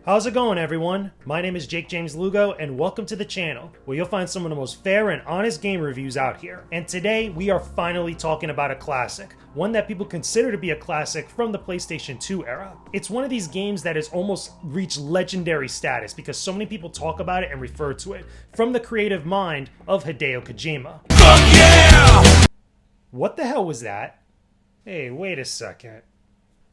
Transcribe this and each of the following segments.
How's it going, everyone? My name is Jakejames Lugo, and welcome to the channel, where you'll find some of the most fair and honest game reviews out here. And today, we are finally talking about a classic, one that people consider to be a classic from the PlayStation 2 era. It's one of these games that has almost reached legendary status because so many people talk about it and refer to it, from the creative mind of Hideo Kojima. Fuck yeah! What the hell was that? Hey, wait a second.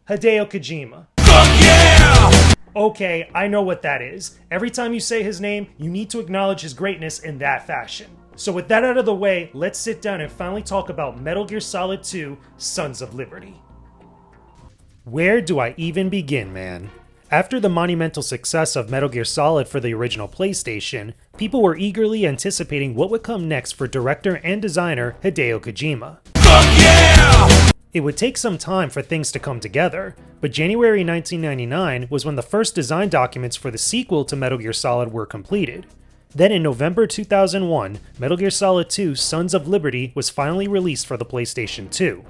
Hideo Kojima. Fuck yeah! Okay, I know what that is. Every time you say his name, you need to acknowledge his greatness in that fashion. So with that out of the way, let's sit down and finally talk about Metal Gear Solid 2: Sons of Liberty. Where do I even begin, man? After the monumental success of Metal Gear Solid for the original PlayStation, people were eagerly anticipating what would come next for director and designer Hideo Kojima. Fuck yeah! It would take some time for things to come together, but January 1999 was when the first design documents for the sequel to Metal Gear Solid were completed. Then in November 2001, Metal Gear Solid 2: Sons of Liberty was finally released for the PlayStation 2.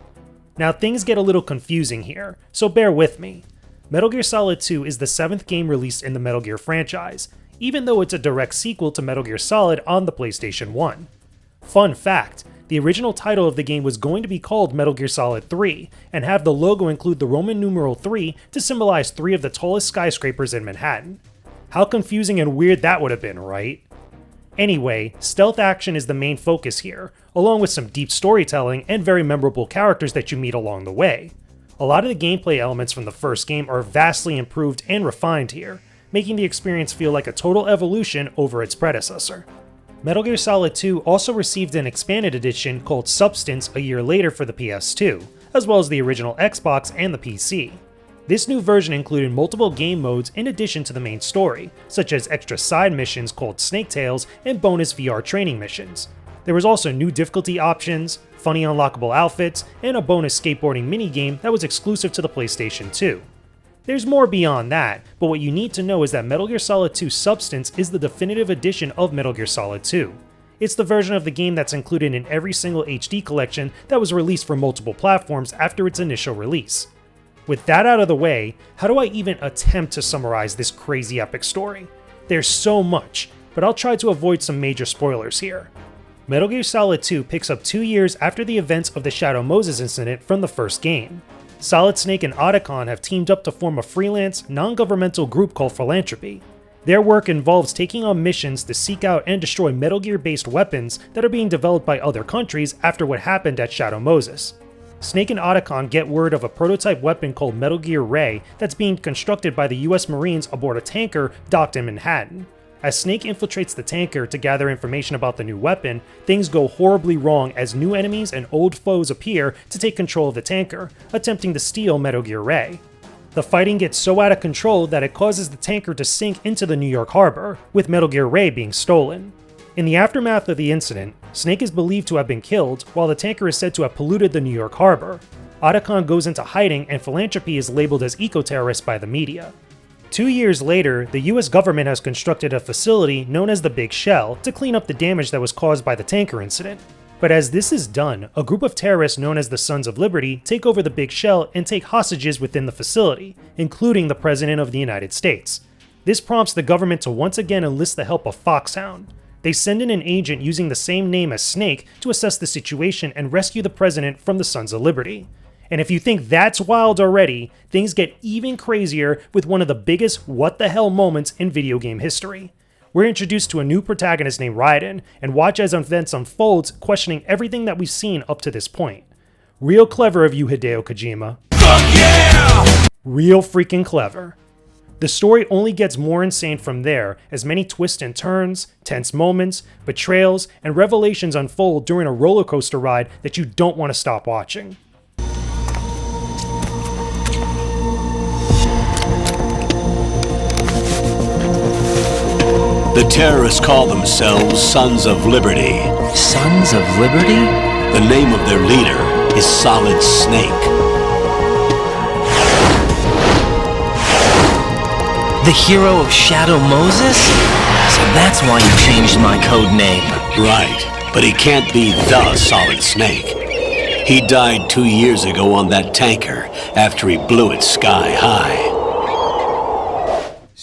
Now things get a little confusing here, so bear with me. Metal Gear Solid 2 is the 7th game released in the Metal Gear franchise, even though it's a direct sequel to Metal Gear Solid on the PlayStation 1. Fun fact, the original title of the game was going to be called Metal Gear Solid 3, and have the logo include the Roman numeral 3 to symbolize 3 of the tallest skyscrapers in Manhattan. How confusing and weird that would have been, right? Anyway, stealth action is the main focus here, along with some deep storytelling and very memorable characters that you meet along the way. A lot of the gameplay elements from the first game are vastly improved and refined here, making the experience feel like a total evolution over its predecessor. Metal Gear Solid 2 also received an expanded edition called Substance a year later for the PS2, as well as the original Xbox and the PC. This new version included multiple game modes in addition to the main story, such as extra side missions called Snake Tales and bonus VR training missions. There was also new difficulty options, funny unlockable outfits, and a bonus skateboarding minigame that was exclusive to the PlayStation 2. There's more beyond that, but what you need to know is that Metal Gear Solid 2 Substance is the definitive edition of Metal Gear Solid 2. It's the version of the game that's included in every single HD collection that was released for multiple platforms after its initial release. With that out of the way, how do I even attempt to summarize this crazy epic story? There's so much, but I'll try to avoid some major spoilers here. Metal Gear Solid 2 picks up 2 years after the events of the Shadow Moses incident from the first game. Solid Snake and Otacon have teamed up to form a freelance, non-governmental group called Philanthropy. Their work involves taking on missions to seek out and destroy Metal Gear-based weapons that are being developed by other countries after what happened at Shadow Moses. Snake and Otacon get word of a prototype weapon called Metal Gear Ray that's being constructed by the US Marines aboard a tanker docked in Manhattan. As Snake infiltrates the tanker to gather information about the new weapon, things go horribly wrong as new enemies and old foes appear to take control of the tanker, attempting to steal Metal Gear Ray. The fighting gets so out of control that it causes the tanker to sink into the New York harbor, with Metal Gear Ray being stolen. In the aftermath of the incident, Snake is believed to have been killed, while the tanker is said to have polluted the New York harbor. Otacon goes into hiding, and Philanthropy is labeled as eco-terrorist by the media. 2 years later, the US government has constructed a facility known as the Big Shell to clean up the damage that was caused by the tanker incident. But as this is done, a group of terrorists known as the Sons of Liberty take over the Big Shell and take hostages within the facility, including the President of the United States. This prompts the government to once again enlist the help of Foxhound. They send in an agent using the same name as Snake to assess the situation and rescue the President from the Sons of Liberty. And if you think that's wild already, things get even crazier with one of the biggest what the hell moments in video game history. We're introduced to a new protagonist named Ryden, and watch as events unfolds, questioning everything that we've seen up to this point. Real clever of you, Hideo Kojima. Fuck yeah! Real freaking clever. The story only gets more insane from there, as many twists and turns, tense moments, betrayals, and revelations unfold during a roller coaster ride that you don't want to stop watching. The terrorists call themselves Sons of Liberty. Sons of Liberty? The name of their leader is Solid Snake. The hero of Shadow Moses? So that's why you changed my code name. Right, but he can't be the Solid Snake. He died 2 years ago on that tanker after he blew it sky high.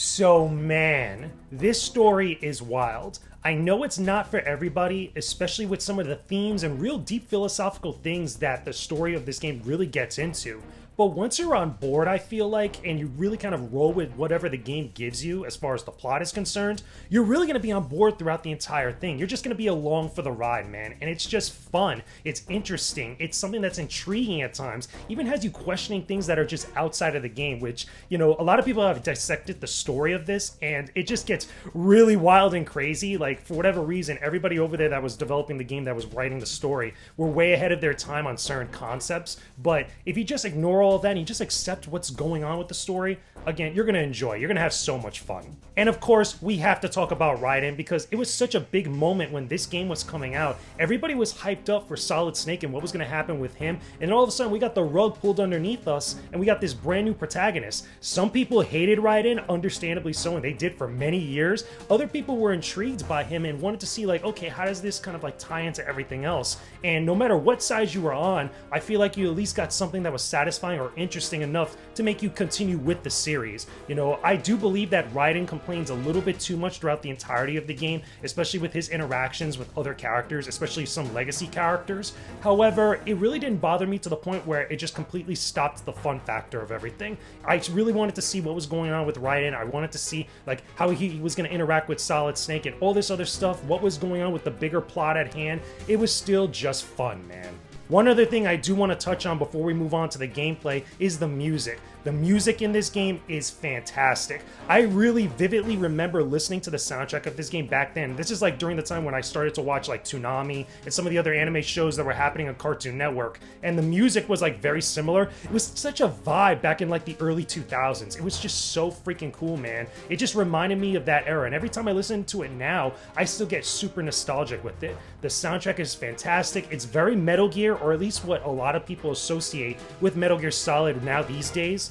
So man, this story is wild. I know it's not for everybody, especially with some of the themes and real deep philosophical things that the story of this game really gets into. But once you're on board, I feel like, and you really kind of roll with whatever the game gives you as far as the plot is concerned, you're really going to be on board throughout the entire thing. You're just going to be along for the ride, man. And it's just fun. It's interesting. It's something that's intriguing at times. Even has you questioning things that are just outside of the game, which, you know, a lot of people have dissected the story of this, and it just gets really wild and crazy. Like, for whatever reason, everybody over there that was developing the game, that was writing the story, were way ahead of their time on certain concepts. But if you just ignore all of that and you just accept what's going on with the story, again, you're going to enjoy. You're going to have so much fun. And of course, we have to talk about Ryden because it was such a big moment when this game was coming out. Everybody was hyped up for Solid Snake and what was going to happen with him. And then all of a sudden, we got the rug pulled underneath us and we got this brand new protagonist. Some people hated Ryden, understandably so, and they did for many years. Other people were intrigued by him and wanted to see, like, okay, how does this kind of like tie into everything else? And no matter what side you were on, I feel like you at least got something that was satisfying or interesting enough to make you continue with the series. You know, I do believe that Ryden complains a little bit too much throughout the entirety of the game, especially with his interactions with other characters, especially some legacy characters. However, it really didn't bother me to the point where it just completely stopped the fun factor of everything. I really wanted to see what was going on with Ryden. I wanted to see like how he was going to interact with Solid Snake and all this other stuff, what was going on with the bigger plot at hand. It was still just fun, man. One other thing I do want to touch on before we move on to the gameplay is the music. The music in this game is fantastic. I really vividly remember listening to the soundtrack of this game back then. This is like during the time when I started to watch like Toonami and some of the other anime shows that were happening on Cartoon Network. And the music was like very similar. It was such a vibe back in like the early 2000s. It was just so freaking cool, man. It just reminded me of that era. And every time I listen to it now, I still get super nostalgic with it. The soundtrack is fantastic. It's very Metal Gear, or at least what a lot of people associate with Metal Gear Solid now these days.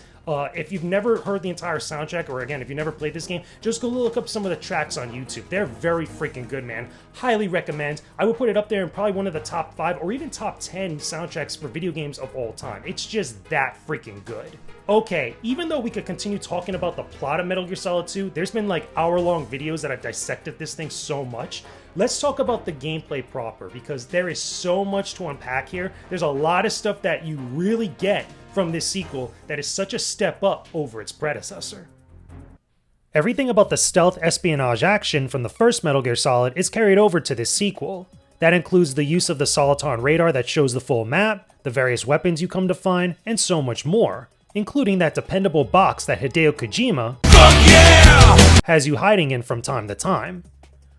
If you've never heard the entire soundtrack, or again, if you've never played this game, just go look up some of the tracks on YouTube. They're very freaking good, man. Highly recommend. I would put it up there in probably one of the top 5 or even top 10 soundtracks for video games of all time. It's just that freaking good. Okay, even though we could continue talking about the plot of Metal Gear Solid 2, there's been like hour-long videos that have dissected this thing so much. Let's talk about the gameplay proper, because there is so much to unpack here. There's a lot of stuff that you really get from this sequel that is such a step up over its predecessor. Everything about the stealth espionage action from the first Metal Gear Solid is carried over to this sequel. That includes the use of the Soliton radar that shows the full map, the various weapons you come to find, and so much more, including that dependable box that Hideo Kojima has you hiding in from time to time.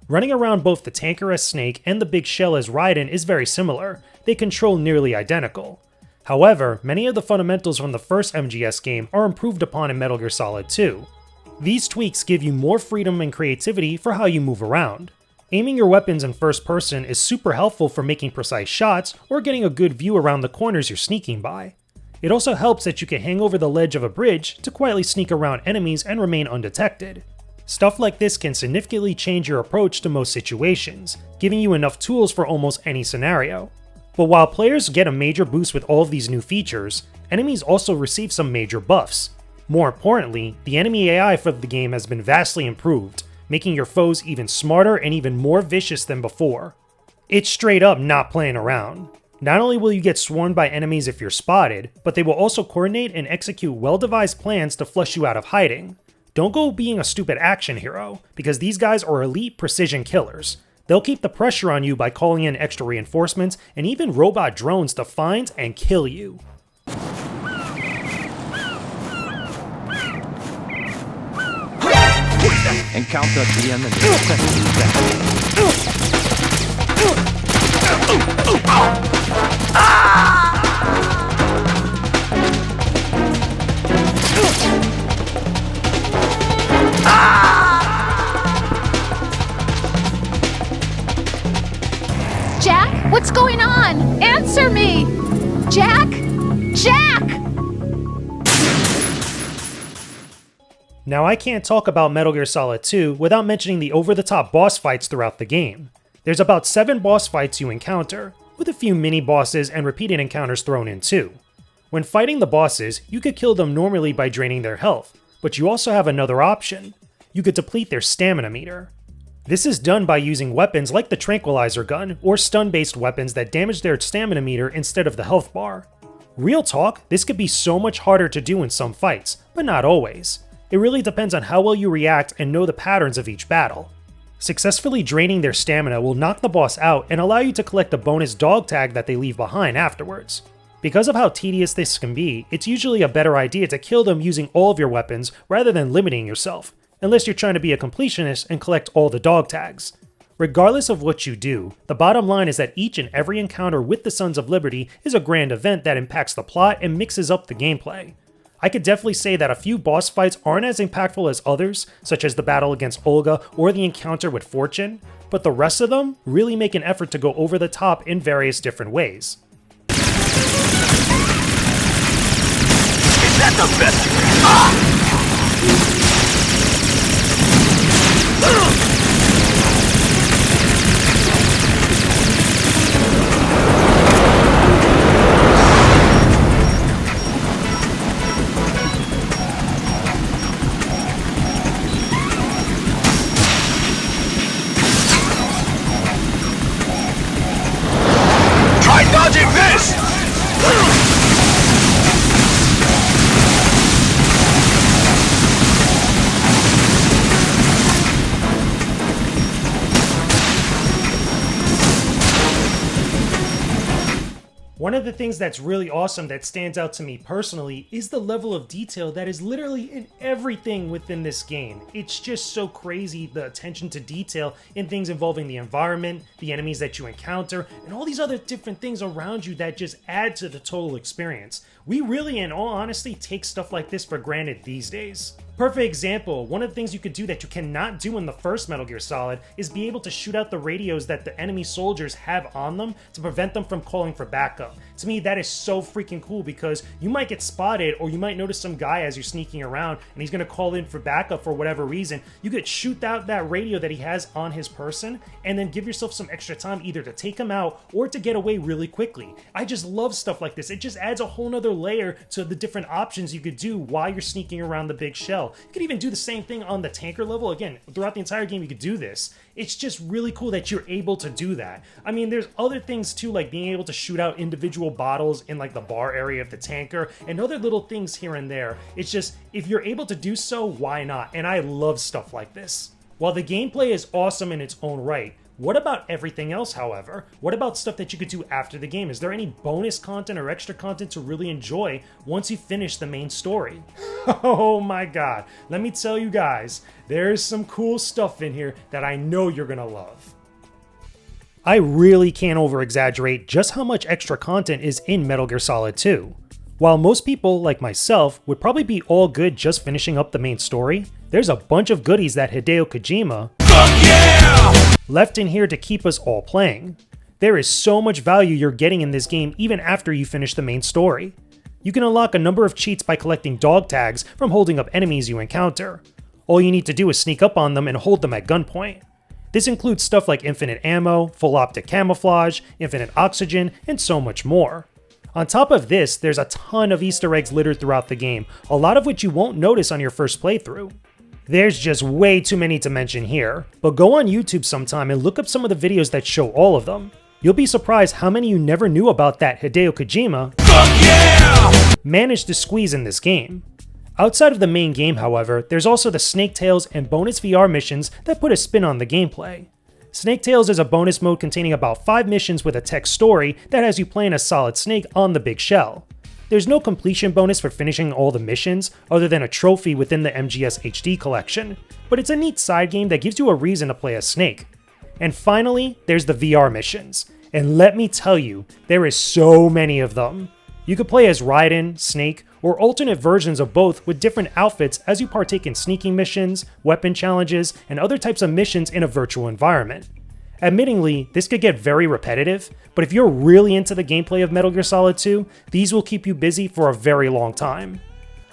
Running around both the tanker as Snake and the big shell as Ryden is very similar. They control nearly identical. However, many of the fundamentals from the first MGS game are improved upon in Metal Gear Solid 2. These tweaks give you more freedom and creativity for how you move around. Aiming your weapons in first person is super helpful for making precise shots or getting a good view around the corners you're sneaking by. It also helps that you can hang over the ledge of a bridge to quietly sneak around enemies and remain undetected. Stuff like this can significantly change your approach to most situations, giving you enough tools for almost any scenario. But while players get a major boost with all of these new features, enemies also receive some major buffs. More importantly, the enemy AI for the game has been vastly improved, making your foes even smarter and even more vicious than before. It's straight up not playing around. Not only will you get swarmed by enemies if you're spotted, but they will also coordinate and execute well-devised plans to flush you out of hiding. Don't go being a stupid action hero, because these guys are elite precision killers. They'll keep the pressure on you by calling in extra reinforcements and even robot drones to find and kill you. Encounter the enemy. Jack, what's going on? Answer me! Jack! Jack! Now, I can't talk about Metal Gear Solid 2 without mentioning the over-the-top boss fights throughout the game. There's about 7 boss fights you encounter, with a few mini-bosses and repeated encounters thrown in too. When fighting the bosses, you could kill them normally by draining their health, but you also have another option. you could deplete their stamina meter. This is done by using weapons like the tranquilizer gun or stun-based weapons that damage their stamina meter instead of the health bar. Real talk, this could be so much harder to do in some fights, but not always. It really depends on how well you react and know the patterns of each battle. Successfully draining their stamina will knock the boss out and allow you to collect a bonus dog tag that they leave behind afterwards. Because of how tedious this can be, it's usually a better idea to kill them using all of your weapons rather than limiting yourself, unless you're trying to be a completionist and collect all the dog tags. Regardless of what you do, the bottom line is that each and every encounter with the Sons of Liberty is a grand event that impacts the plot and mixes up the gameplay. I could definitely say that a few boss fights aren't as impactful as others, such as the battle against Olga or the encounter with Fortune, but the rest of them really make an effort to go over the top in various different ways. Is that the best you can? Ah! Try dodging this! One of the things that's really awesome that stands out to me personally is the level of detail that is literally in everything within this game. It's just so crazy, the attention to detail in things involving the environment, the enemies that you encounter, and all these other different things around you that just add to the total experience. We really, in all honesty, take stuff like this for granted these days. Perfect example, one of the things you could do that you cannot do in the first Metal Gear Solid is be able to shoot out the radios that the enemy soldiers have on them to prevent them from calling for backup. To me, that is so freaking cool because you might get spotted or you might notice some guy as you're sneaking around and he's going to call in for backup for whatever reason. You could shoot out that radio that he has on his person and then give yourself some extra time either to take him out or to get away really quickly. I just love stuff like this. It just adds a whole nother layer to the different options you could do while you're sneaking around the big shell. You could even do the same thing on the tanker level. Again, throughout the entire game you could do this. It's just really cool that you're able to do that. I mean, there's other things too, like being able to shoot out individual bottles in like the bar area of the tanker and other little things here and there. It's just, if you're able to do so, why not? And I love stuff like this. While the gameplay is awesome in its own right, what about everything else, however? What about stuff that you could do after the game? Is there any bonus content or extra content to really enjoy once you finish the main story? Oh my god, let me tell you guys, there's some cool stuff in here that I know you're gonna love. I really can't over-exaggerate just how much extra content is in Metal Gear Solid 2. While most people, like myself, would probably be all good just finishing up the main story, there's a bunch of goodies that Hideo Kojima left in here to keep us all playing. There is so much value you're getting in this game even after you finish the main story. You can unlock a number of cheats by collecting dog tags from holding up enemies you encounter. All you need to do is sneak up on them and hold them at gunpoint. This includes stuff like infinite ammo, full optic camouflage, infinite oxygen, and so much more. On top of this, there's a ton of Easter eggs littered throughout the game, a lot of which you won't notice on your first playthrough. There's just way too many to mention here, but go on YouTube sometime and look up some of the videos that show all of them. You'll be surprised how many you never knew about that Hideo Kojima managed to squeeze in this game. Outside of the main game, however, there's also the Snake Tales and bonus VR missions that put a spin on the gameplay. Snake Tales is a bonus mode containing about 5 missions with a text story that has you playing a Solid Snake on the big shell. There's no completion bonus for finishing all the missions, other than a trophy within the MGS HD collection, but it's a neat side game that gives you a reason to play as Snake. And finally, there's the VR missions, and let me tell you, there is so many of them. You could play as Ryden, Snake, or alternate versions of both with different outfits as you partake in sneaking missions, weapon challenges, and other types of missions in a virtual environment. Admittingly, this could get very repetitive, but if you're really into the gameplay of Metal Gear Solid 2, these will keep you busy for a very long time.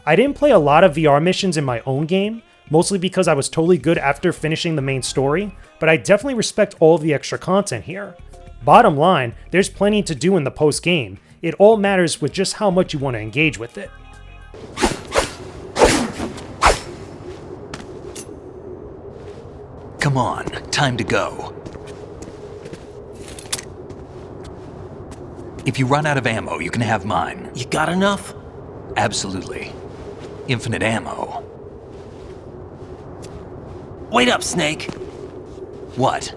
I didn't play a lot of VR missions in my own game, mostly because I was totally good after finishing the main story, but I definitely respect all of the extra content here. Bottom line, there's plenty to do in the post-game. It all matters with just how much you want to engage with it. Come on, time to go. If you run out of ammo, you can have mine. You got enough? Absolutely. Infinite ammo. Wait up, Snake. What?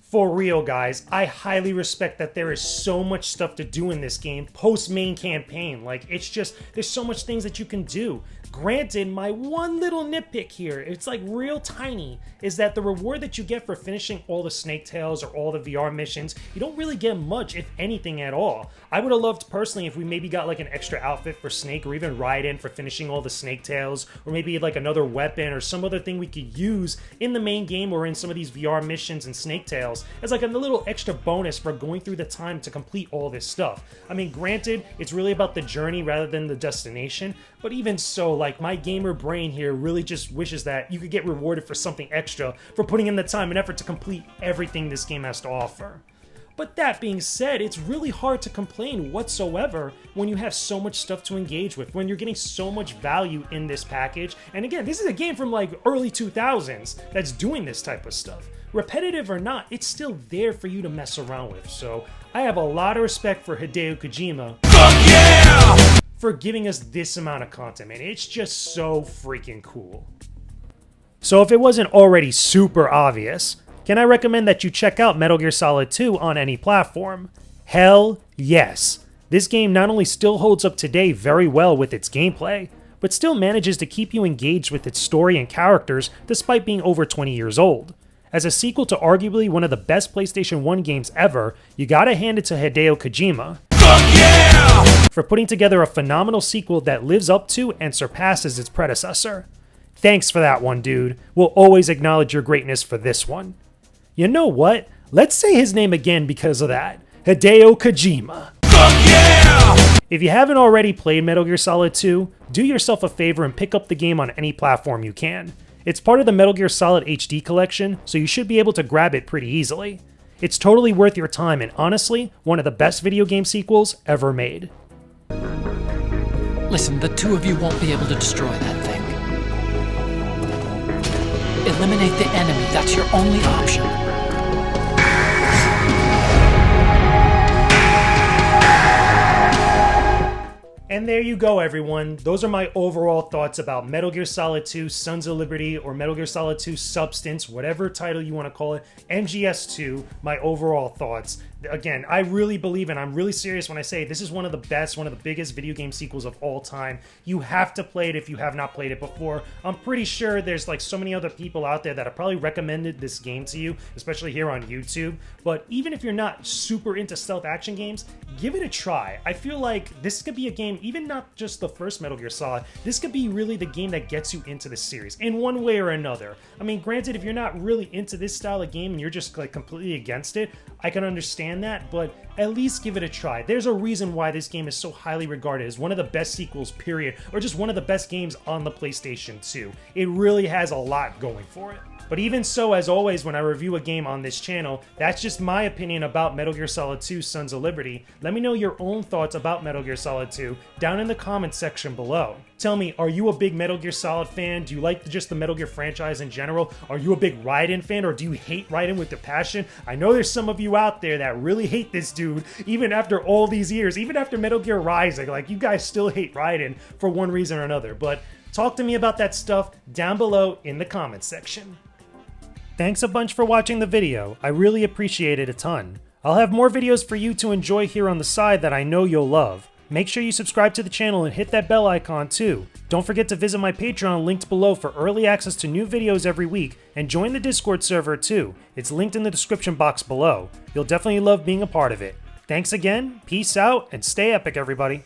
For real, guys, I highly respect that there is so much stuff to do in this game post-main campaign. Like, it's just, there's so much things that you can do. Granted, my one little nitpick here, it's like real tiny, is that the reward that you get for finishing all the Snake Tales or all the VR missions, you don't really get much, if anything at all. I would have loved personally if we maybe got like an extra outfit for Snake or even Ryden for finishing all the Snake Tales, or maybe like another weapon or some other thing we could use in the main game or in some of these VR missions and Snake Tales as like a little extra bonus for going through the time to complete all this stuff. I mean, granted, it's really about the journey rather than the destination, but even so, like, my gamer brain here really just wishes that you could get rewarded for something extra for putting in the time and effort to complete everything this game has to offer. But that being said, it's really hard to complain whatsoever when you have so much stuff to engage with, when you're getting so much value in this package. And again, this is a game from like early 2000s that's doing this type of stuff. Repetitive or not, it's still there for you to mess around with. So I have a lot of respect for Hideo Kojima. Fuck yeah! For giving us this amount of content, man. It's just so freaking cool. So if it wasn't already super obvious, can I recommend that you check out Metal Gear Solid 2 on any platform? Hell yes. This game not only still holds up today very well with its gameplay, but still manages to keep you engaged with its story and characters despite being over 20 years old. As a sequel to arguably one of the best PlayStation 1 games ever, you gotta hand it to Hideo Kojima. Fuck yeah! For putting together a phenomenal sequel that lives up to and surpasses its predecessor. Thanks for that one, dude. We'll always acknowledge your greatness for this one. You know what? Let's say his name again because of that. Hideo Kojima. Fuck yeah! If you haven't already played Metal Gear Solid 2, do yourself a favor and pick up the game on any platform you can. It's part of the Metal Gear Solid HD collection, so you should be able to grab it pretty easily. It's totally worth your time and honestly, one of the best video game sequels ever made. Listen, the two of you won't be able to destroy that thing. Eliminate the enemy, that's your only option. And there you go, everyone. Those are my overall thoughts about Metal Gear Solid 2 Sons of Liberty, or Metal Gear Solid 2 Substance, whatever title you want to call it, MGS2, my overall thoughts. Again, I really believe, and I'm really serious when I say this is one of the best, one of the biggest video game sequels of all time. You have to play it if you have not played it before. I'm pretty sure there's like so many other people out there that have probably recommended this game to you, especially here on YouTube. But even if you're not super into stealth action games, give it a try. I feel like this could be a game, even not just the first Metal Gear Solid, this could be really the game that gets you into the series in one way or another. I mean, granted, if you're not really into this style of game and you're just like completely against it, I can understand that, but at least give it a try. There's a reason why this game is so highly regarded as one of the best sequels, period, or just one of the best games on the PlayStation 2. It really has a lot going for it. But even so, as always, when I review a game on this channel, that's just my opinion about Metal Gear Solid 2 Sons of Liberty. Let me know your own thoughts about Metal Gear Solid 2 down in the comments section below. Tell me, are you a big Metal Gear Solid fan? Do you like just the Metal Gear franchise in general? Are you a big Ryden fan, or do you hate Ryden with a passion? I know there's some of you out there that really hate this dude, even after all these years, even after Metal Gear Rising. Like, you guys still hate Ryden for one reason or another. But talk to me about that stuff down below in the comments section. Thanks a bunch for watching the video. I really appreciate it a ton. I'll have more videos for you to enjoy here on the side that I know you'll love. Make sure you subscribe to the channel and hit that bell icon too. Don't forget to visit my Patreon linked below for early access to new videos every week, and join the Discord server too. It's linked in the description box below. You'll definitely love being a part of it. Thanks again, peace out, and stay epic, everybody.